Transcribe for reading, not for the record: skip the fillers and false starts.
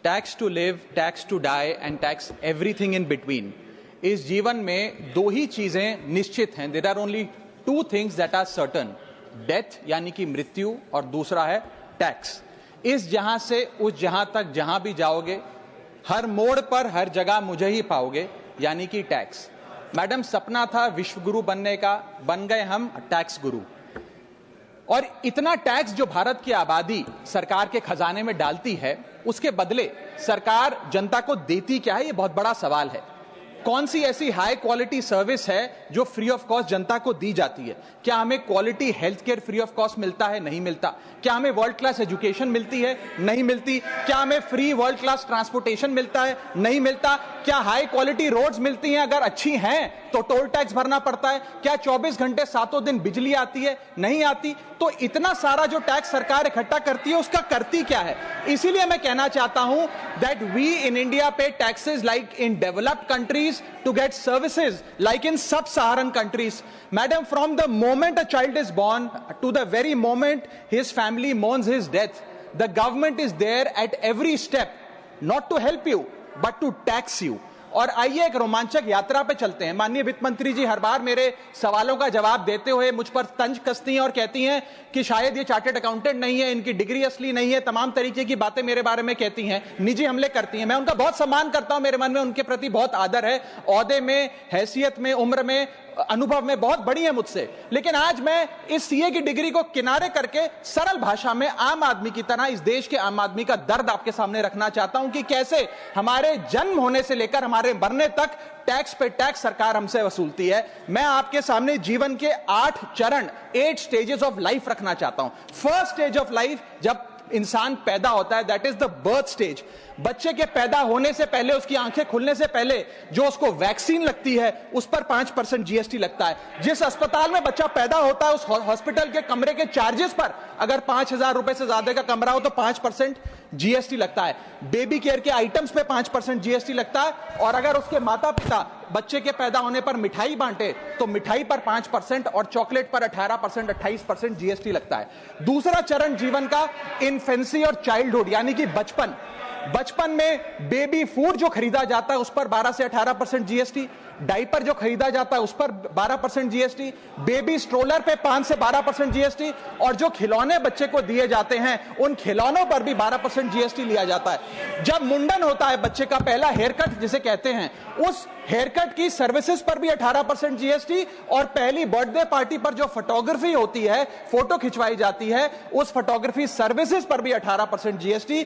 Tax to live, tax to die and tax everything in between. इस जीवन में दो ही चीजें निश्चित हैं। There are only two things that are certain, death यानी कि मृत्यु, और दूसरा है टैक्स। इस जहां से उस जहां तक जहां भी जाओगे, हर मोड़ पर हर जगह मुझे ही पाओगे, यानी कि टैक्स। मैडम, सपना था विश्व गुरु बनने का, बन गए हम टैक्स गुरु। और इतना टैक्स जो भारत की आबादी सरकार के खजाने में डालती है, उसके बदले सरकार जनता को देती क्या है, यह बहुत बड़ा सवाल है। कौन सी ऐसी हाई क्वालिटी सर्विस है जो फ्री ऑफ कॉस्ट जनता को दी जाती है? क्या हमें quality health care free of cost मिलता है? नहीं मिलता। क्या हमें वर्ल्ड क्लास एजुकेशन मिलती है? नहीं मिलती। क्या हमें फ्री वर्ल्ड क्लास ट्रांसपोर्टेशन मिलता है? नहीं मिलता। क्या हाई क्वालिटी रोड्स मिलती हैं? अगर अच्छी हैं तो टोल टैक्स भरना पड़ता है। क्या 24 घंटे सातों दिन बिजली आती है? नहीं आती। तो इतना सारा जो टैक्स सरकार इकट्ठा करती है, उसका करती क्या है? इसीलिए मैं कहना चाहता हूं दैट वी इन इंडिया पे taxes like in developed countries to get services like in sub-Saharan countries. Madam, from the moment a child is born to the very moment his family mourns his death, the government is there at every step, not to help you but to tax you. और आइए एक रोमांचक यात्रा पे चलते हैं। माननीय वित्त मंत्री जी हर बार मेरे सवालों का जवाब देते हुए मुझ पर तंज कसती हैं और कहती हैं कि शायद ये चार्टर्ड अकाउंटेंट नहीं है, इनकी डिग्री असली नहीं है, तमाम तरीके की बातें मेरे बारे में कहती हैं, निजी हमले करती हैं। मैं उनका बहुत सम्मान करता हूं, मेरे मन में उनके प्रति बहुत आदर है, ओहदे में, हैसियत में, उम्र में, अनुभव में बहुत बड़ी है मुझसे। लेकिन आज मैं इस सीए की डिग्री को किनारे करके सरल भाषा में आम आदमी की तरह इस देश के आम आदमी का दर्द आपके सामने रखना चाहता हूं कि कैसे हमारे जन्म होने से लेकर हमारे मरने तक टैक्स पे टैक्स सरकार हमसे वसूलती है। मैं आपके सामने जीवन के 8 चरण, 8 स्टेजेस ऑफ लाइफ रखना चाहता हूं। फर्स्ट स्टेज ऑफ लाइफ, जब इंसान पैदा होता है, that is the birth stage. बच्चे के पैदा होने से पहले, उसकी आंखें खुलने से पहले जो उसको वैक्सीन लगती है, उस पर 5% जीएसटी लगता है। जिस अस्पताल में बच्चा पैदा होता है, उस हॉस्पिटल के कमरे के चार्जेस पर अगर 5,000 रुपए से ज्यादा का कमरा हो तो 5% जीएसटी लगता है। बेबी केयर के आइटम्स पे 5% जीएसटी लगता है। और अगर उसके माता पिता बच्चे के पैदा होने पर मिठाई बांटे तो मिठाई पर 5% और चॉकलेट पर 18%, 28% जीएसटी लगता है। दूसरा चरण जीवन का इन्फेंसी और चाइल्डहुड यानी कि बचपन। बचपन में बेबी फूड जो खरीदा जाता है उस पर 12 से 18% जीएसटी, डाइपर जो खरीदा जाता है उस पर 12% जीएसटी, बेबी स्ट्रोलर पे 5 से 12% जीएसटी, और जो खिलौने बच्चे को दिए जाते हैं उन खिलौनों पर भी 12% जीएसटी लिया जाता है। जब मुंडन होता है बच्चे का, पहला हेयर कट जिसे कहते हैं, उस हेयर कट की सर्विसेज पर भी 18% जीएसटी, और पहली बर्थडे पार्टी पर जो फोटोग्राफी होती है, फोटो खिंचवाई जाती है, उस फोटोग्राफी सर्विसेज पर भी 18% जीएसटी।